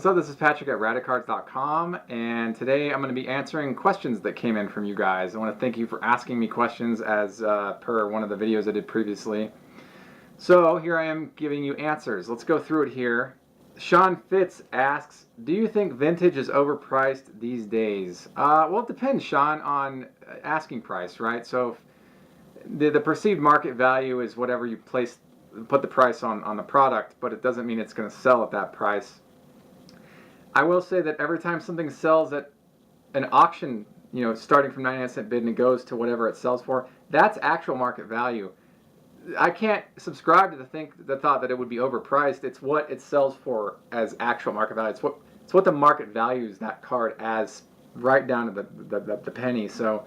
What's up? This is Patrick at Radicards.com, and today I'm going to be answering questions that came in from you guys. I want to thank you for asking me questions as per one of the videos I did previously. So here I am giving you answers. Let's go through it here. Sean Fitz asks, do you think vintage is overpriced these days? Well, it depends, Sean, on asking price, right? So the perceived market value is whatever you put the price on the product, but it doesn't mean it's going to sell at that price. I will say that every time something sells at an auction, starting from 99-cent bid and it goes to whatever it sells for, that's actual market value. I can't subscribe to the thought that it would be overpriced. It's what it sells for as actual market value. It's what the market values that card as, right down to the penny. So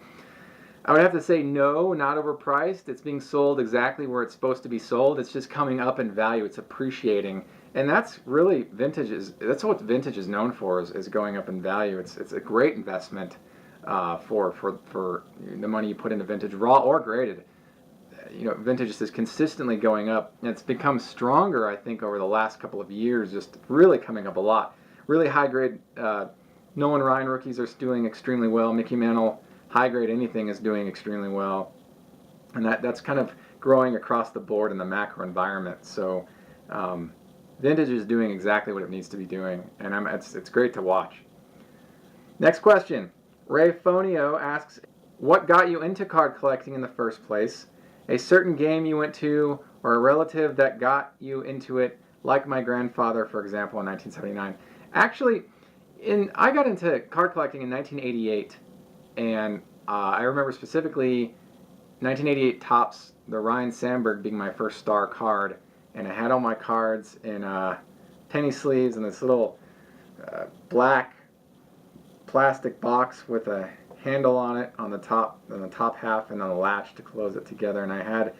I would have to say no, not overpriced. It's being sold exactly where it's supposed to be sold. It's just coming up in value. It's appreciating. And that's really that's what vintage is known for, is going up in value. It's a great investment for the money you put into vintage, raw or graded. Vintage is consistently going up, and it's become stronger, I think, over the last couple of years, just really coming up a lot. Really high grade, Nolan Ryan rookies are doing extremely well. Mickey Mantle, high grade anything, is doing extremely well. And that's kind of growing across the board in the macro environment. So vintage is doing exactly what it needs to be doing, and it's great to watch. Next question. Ray Fonio asks, what got you into card collecting in the first place? A certain game you went to, or a relative that got you into it, like my grandfather, for example, in 1979. Actually, I got into card collecting in 1988, and I remember specifically 1988 Topps, the Ryan Sandberg being my first star card, and I had all my cards in penny sleeves in this little black plastic box with a handle on it on the top half, and then a latch to close it together. And I had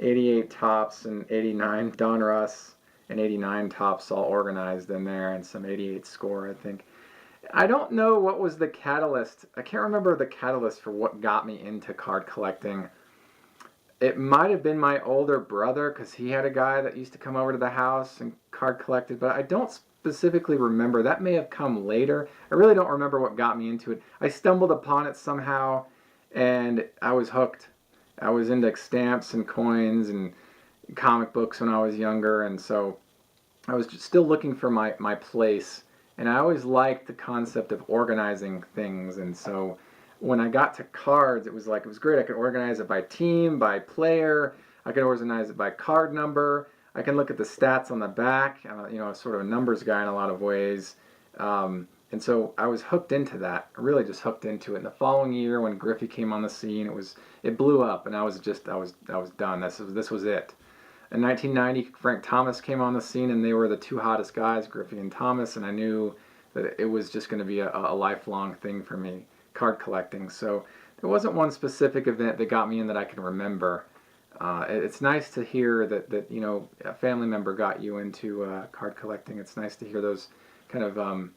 88 Topps and 89 Donruss and 89 Topps all organized in there, and some 88 score, I think. I don't know what was the catalyst. I can't remember the catalyst for what got me into card collecting. It might have been my older brother, because he had a guy that used to come over to the house and card collected, but I don't specifically remember. That may have come later. I really don't remember what got me into it. I stumbled upon it somehow, and I was hooked. I was into stamps and coins and comic books when I was younger, and so I was just still looking for my place. And I always liked the concept of organizing things, and so when I got to cards, it was great. I could organize it by team, by player. I could organize it by card number. I can look at the stats on the back. Sort of a numbers guy in a lot of ways. And so I was hooked into that. I really just hooked into it. And the following year, when Griffey came on the scene, it blew up, and I was done. This was it. In 1990, Frank Thomas came on the scene, and they were the two hottest guys, Griffey and Thomas, and I knew that it was just going to be a lifelong thing for me, card collecting. So there wasn't one specific event that got me in that I can remember. It's nice to hear that a family member got you into card collecting. It's nice to hear those kind of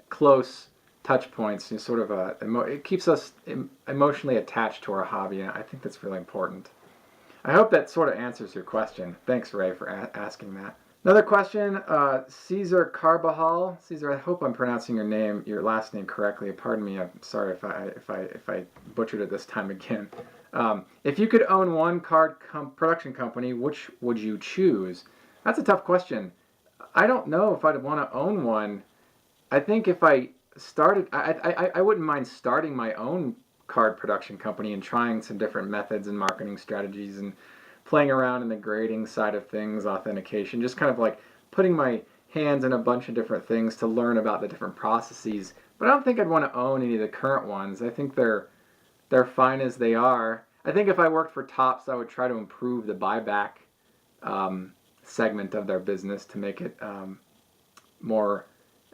close touch points. It keeps us emotionally attached to our hobby, and I think that's really important. I hope that sort of answers your question. Thanks, Ray, for asking that. Another question, Caesar Carbajal. Caesar, I hope I'm pronouncing your last name correctly. Pardon me. I'm sorry if I butchered it this time again. If you could own one card production company, which would you choose? That's a tough question. I don't know if I'd want to own one. I think if I started, I wouldn't mind starting my own card production company and trying some different methods and marketing strategies and playing around in the grading side of things, authentication, just kind of like putting my hands in a bunch of different things to learn about the different processes. But I don't think I'd want to own any of the current ones. I think they're fine as they are. I think if I worked for Topps, I would try to improve the buyback segment of their business to make it more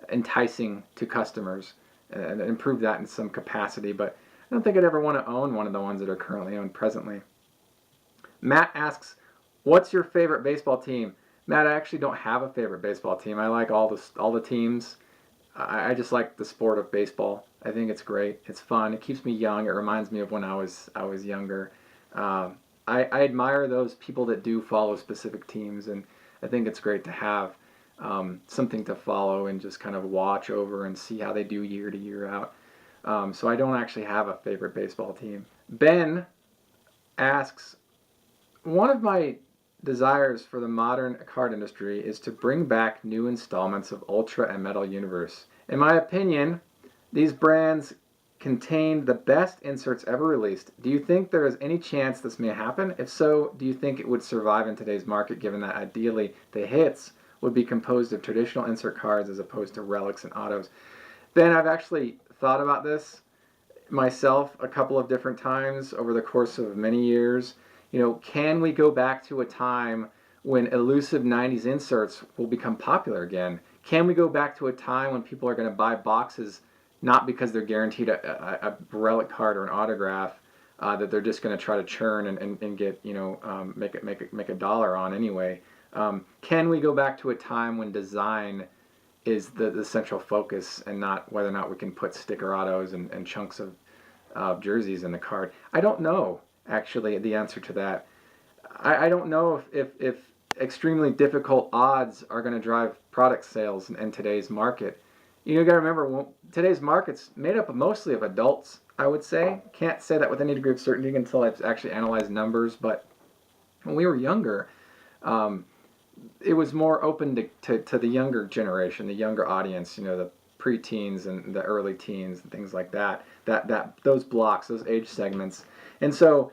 enticing to customers and improve that in some capacity. But I don't think I'd ever want to own one of the ones that are currently owned presently. Matt asks, what's your favorite baseball team? Matt, I actually don't have a favorite baseball team. I like all the teams. I just like the sport of baseball. I think it's great. It's fun. It keeps me young. It reminds me of when I was younger. I admire those people that do follow specific teams, and I think it's great to have. something to follow and just kind of watch over and see how they do year to year out. So I don't actually have a favorite baseball team. Ben asks, one of my desires for the modern card industry is to bring back new installments of Ultra and Metal Universe. In my opinion, these brands contain the best inserts ever released. Do you think there is any chance this may happen? If so, do you think it would survive in today's market, given that ideally the hits would be composed of traditional insert cards as opposed to relics and autos? Ben, I've actually thought about this myself a couple of different times over the course of many years. Can we go back to a time when elusive 90s inserts will become popular again? Can we go back to a time when people are going to buy boxes not because they're guaranteed a relic card or an autograph that they're just going to try to churn and get, make a dollar on anyway? Can we go back to a time when design is the central focus and not whether or not we can put sticker autos and chunks of jerseys in the card? I don't know, actually, the answer to that. I don't know if extremely difficult odds are going to drive product sales in today's market. You got to remember, today's market's made up mostly of adults, I would say. Can't say that with any degree of certainty until I've actually analyzed numbers, but when we were younger, it was more open to the younger generation, the younger audience, the preteens and the early teens and things like that, those blocks, those age segments. And so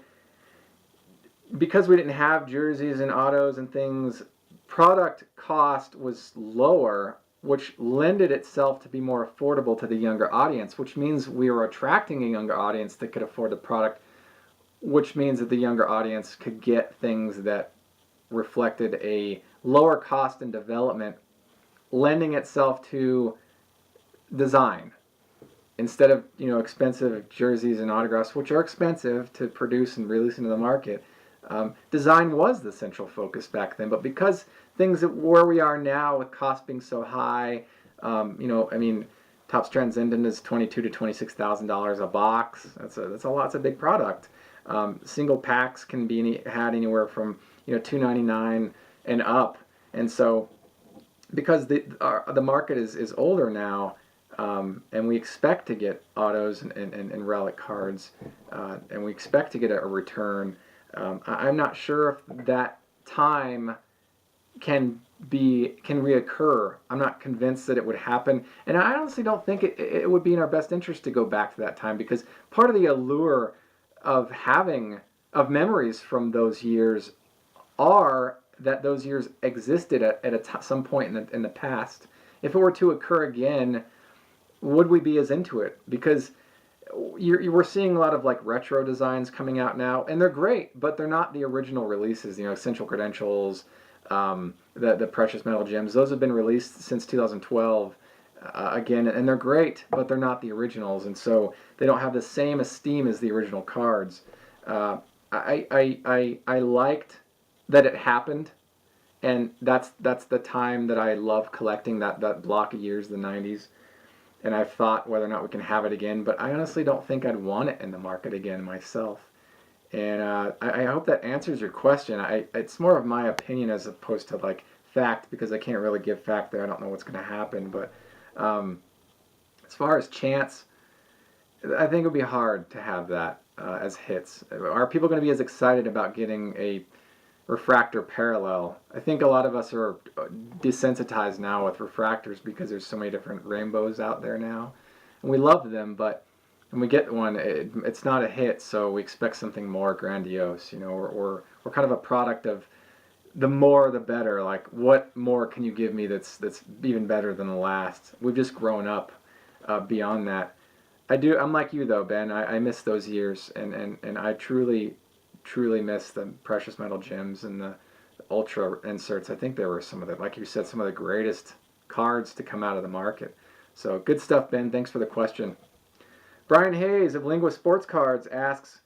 because we didn't have jerseys and autos and things, product cost was lower, which lended itself to be more affordable to the younger audience, which means we were attracting a younger audience that could afford the product, which means that the younger audience could get things that reflected a lower cost in development, lending itself to design instead of expensive jerseys and autographs, which are expensive to produce and release into the market. Design was the central focus back then, but because things where we are now with cost being so high, Topps Transcendent is $22,000 to $26,000 a box. That's a lot. It's a big product. Single packs can be had anywhere from $299 and up, and so because the market is older now, and we expect to get autos and relic cards, and we expect to get a return. I'm not sure if that time can reoccur. I'm not convinced that it would happen, and I honestly don't think it would be in our best interest to go back to that time, because part of the allure of memories from those years are that those years existed at some point in the past. If it were to occur again, would we be as into it? Because we're seeing a lot of like retro designs coming out now, and they're great, but they're not the original releases. Essential Credentials, the Precious Metal Gems, those have been released since 2012 again, and they're great, but they're not the originals, and so they don't have the same esteem as the original cards. I liked that it happened, and that's the time that I love collecting, that block of years, the 90s. And I've thought whether or not we can have it again, but I honestly don't think I'd want it in the market again myself. And I hope that answers your question. It's more of my opinion as opposed to like fact, because I can't really give fact there. I don't know what's going to happen. But as far as chance, I think it would be hard to have that as hits. Are people going to be as excited about getting a refractor parallel? I think a lot of us are desensitized now with refractors because there's so many different rainbows out there now, and we love them, but when we get one, it's not a hit, so we expect something more grandiose. We're kind of a product of the more the better. Like, what more can you give me that's even better than the last? We've just grown up beyond that. I'm like you though, Ben. I miss those years, and I truly miss the Precious Metal Gems and the Ultra inserts. I think they were some of the, like you said, some of the greatest cards to come out of the market. So good stuff, Ben. Thanks for the question. Brian Hayes of Lingua Sports Cards asks,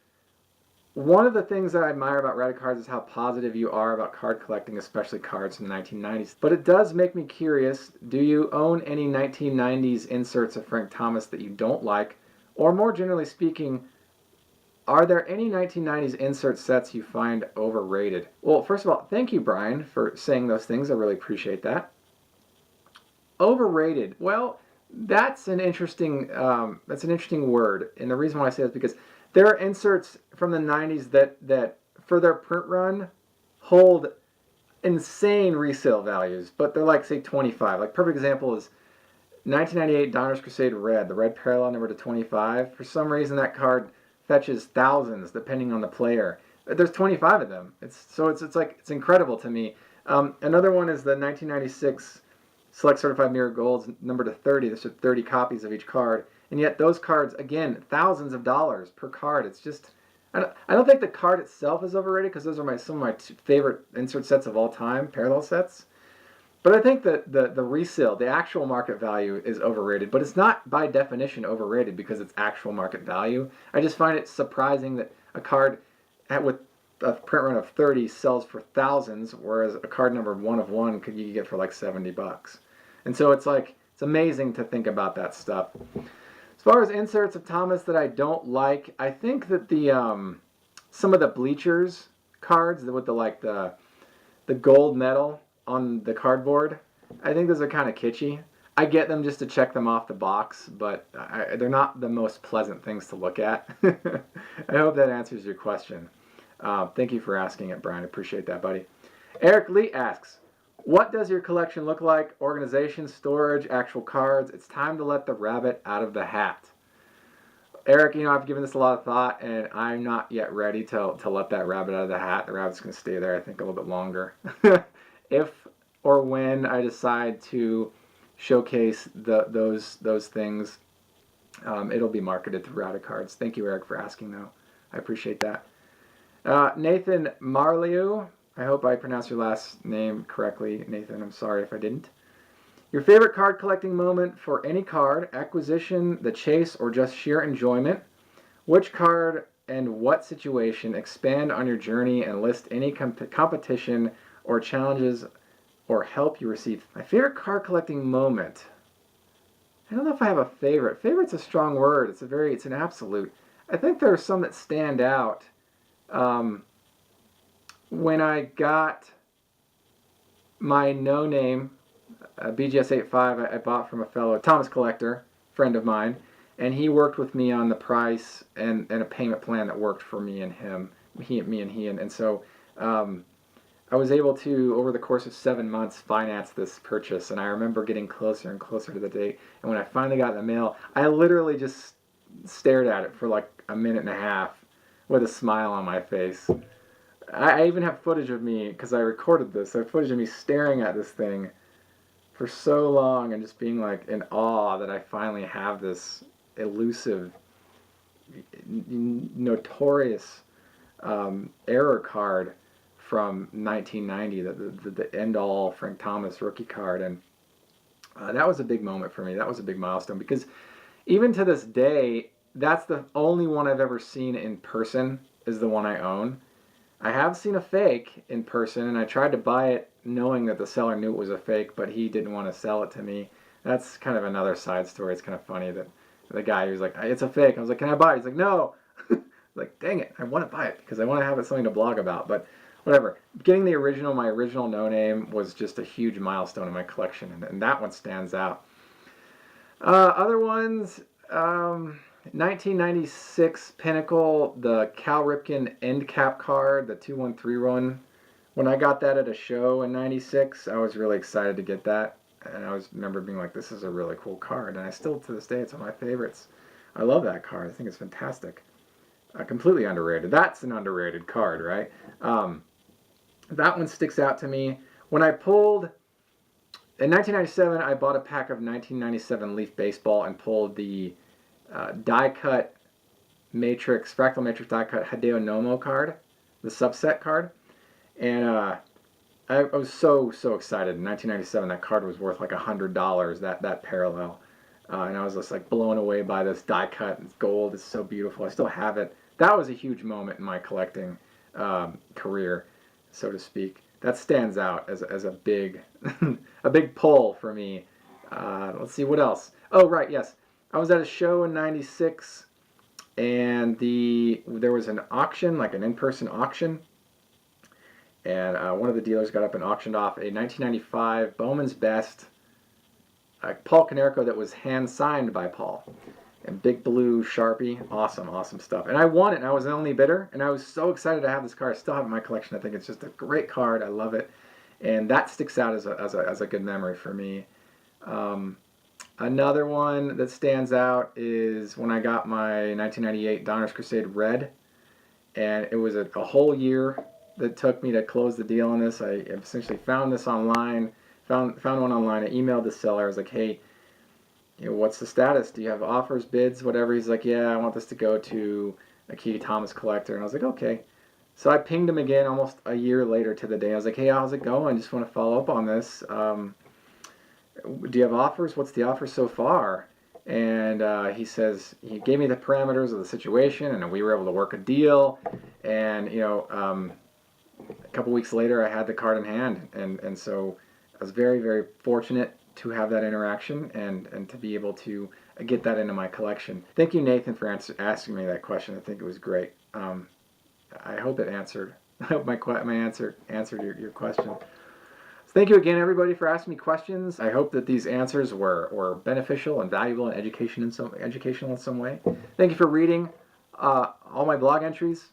one of the things that I admire about Radicards is how positive you are about card collecting, especially cards from the 1990s. But it does make me curious, do you own any 1990s inserts of Frank Thomas that you don't like? Or more generally speaking, are there any 1990s insert sets you find overrated? Well, first of all, thank you, Brian, for saying those things. I really appreciate that. Overrated. Well, that's an interesting word, and the reason why I say that is because there are inserts from the '90s that for their print run hold insane resale values, but they're like say 25. Like perfect example is 1998 Donruss Crusade Red, the red parallel number to 25. For some reason, that card fetches thousands depending on the player. There's 25 of them. It's incredible to me. Another one is the 1996 Select Certified Mirror Golds number to 30. There's 30 copies of each card, and yet those cards again thousands of dollars per card. It's just I don't think the card itself is overrated because those are some of my favorite insert sets of all time, parallel sets. But I think that the resale, the actual market value is overrated, but it's not by definition overrated because it's actual market value. I just find it surprising that a card with a print run of 30 sells for thousands, whereas a card number 1 of 1 you could get for like $70. And so it's amazing to think about that stuff. As far as inserts of Thomas that I don't like, I think that some of the bleachers cards with the gold medal on the cardboard, I think those are kind of kitschy. I get them just to check them off the box, but they're not the most pleasant things to look at. I hope that answers your question. Thank you for asking it, Brian. I appreciate that, buddy. Eric Lee asks, what does your collection look like? Organization, storage, actual cards? It's time to let the rabbit out of the hat. Eric, I've given this a lot of thought, and I'm not yet ready to let that rabbit out of the hat. The rabbit's going to stay there, I think, a little bit longer. If or when I decide to showcase those things, it'll be marketed through Radicards. Thank you, Eric, for asking, though. I appreciate that. Nathan Marliu, I hope I pronounced your last name correctly, Nathan. I'm sorry if I didn't. Your favorite card collecting moment for any card, acquisition, the chase, or just sheer enjoyment. Which card and what situation? Expand on your journey and list any competition or challenges or help you receive. My favorite card collecting moment. I don't know if I have a favorite. Favorite's a strong word. It's an absolute. I think there are some that stand out. When I got my no-name BGS 85, I bought from a fellow Thomas collector, friend of mine, and he worked with me on the price and a payment plan that worked for me and him, and so I was able to, over the course of 7 months, finance this purchase, and I remember getting closer and closer to the date, and when I finally got the mail, I literally just stared at it for like a minute and a half with a smile on my face. I even have footage of me, because I recorded this, I have footage of me staring at this thing for so long and just being like in awe that I finally have this elusive, notorious error card from 1990, the end-all Frank Thomas rookie card, and that was a big moment for me. That was a big milestone, because even to this day, that's the only one I've ever seen in person is the one I own. I have seen a fake in person, and I tried to buy it knowing that the seller knew it was a fake, but he didn't want to sell it to me. That's kind of another side story. It's kind of funny that the guy who was like, it's a fake. I was like, can I buy it? He's like, no. Like, dang it, I want to buy it because I want to have it something to blog about, but whatever. Getting my original no-name was just a huge milestone in my collection, and that one stands out. Other ones, 1996 Pinnacle, the Cal Ripken end cap card, the 2-1-3-1. When I got that at a show in 96, I was really excited to get that, and I remember being like, this is a really cool card, and I still, to this day, it's one of my favorites. I love that card. I think it's fantastic. Completely underrated. That's an underrated card, right? That one sticks out to me. When I pulled, in 1997, I bought a pack of 1997 Leaf Baseball and pulled the die-cut matrix, fractal matrix die-cut Hideo Nomo card, the subset card. And I was so excited. In 1997, that card was worth like $100, that parallel. And I was just like blown away by this die-cut. It's gold. It's so beautiful. I still have it. That was a huge moment in my collecting career, so to speak. That stands out as a big a big pull for me. Let's see what else. Oh right, yes. I was at a show in '96, and there was an auction, like an in-person auction, and one of the dealers got up and auctioned off a 1995 Bowman's Best Paul Konerko that was hand signed by Paul. And big blue Sharpie. Awesome, awesome stuff. And I won it, and I was the only bidder, and I was so excited to have this card. I still have it in my collection. I think it's just a great card. I love it. And that sticks out as a good memory for me. Another one that stands out is when I got my 1998 Donner's Crusade Red. And it was a whole year that took me to close the deal on this. I essentially found this online, found one online. I emailed the seller. I was like, hey, what's the status? Do you have offers, bids, whatever? He's like, yeah, I want this to go to a Key Thomas collector. And I was like, okay. So I pinged him again almost a year later to the day. I was like, hey, how's it going? Just want to follow up on this. Do you have offers? What's the offer so far? And he says, he gave me the parameters of the situation, and we were able to work a deal. And, a couple weeks later, I had the card in hand. And so I was very, very fortunate to have that interaction and to be able to get that into my collection. Thank you, Nathan, for asking me that question. I think it was great. I hope it answered. I hope my answer answered your question. So thank you again, everybody, for asking me questions. I hope that these answers were beneficial and valuable and educational in some way. Thank you for reading all my blog entries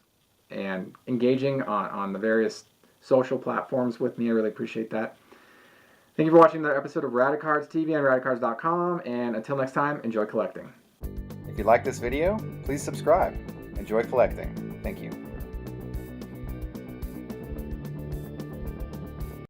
and engaging on the various social platforms with me. I really appreciate that. Thank you for watching the episode of Radicards TV on Radicards.com, and until next time, enjoy collecting. If you like this video, please subscribe. Enjoy collecting. Thank you.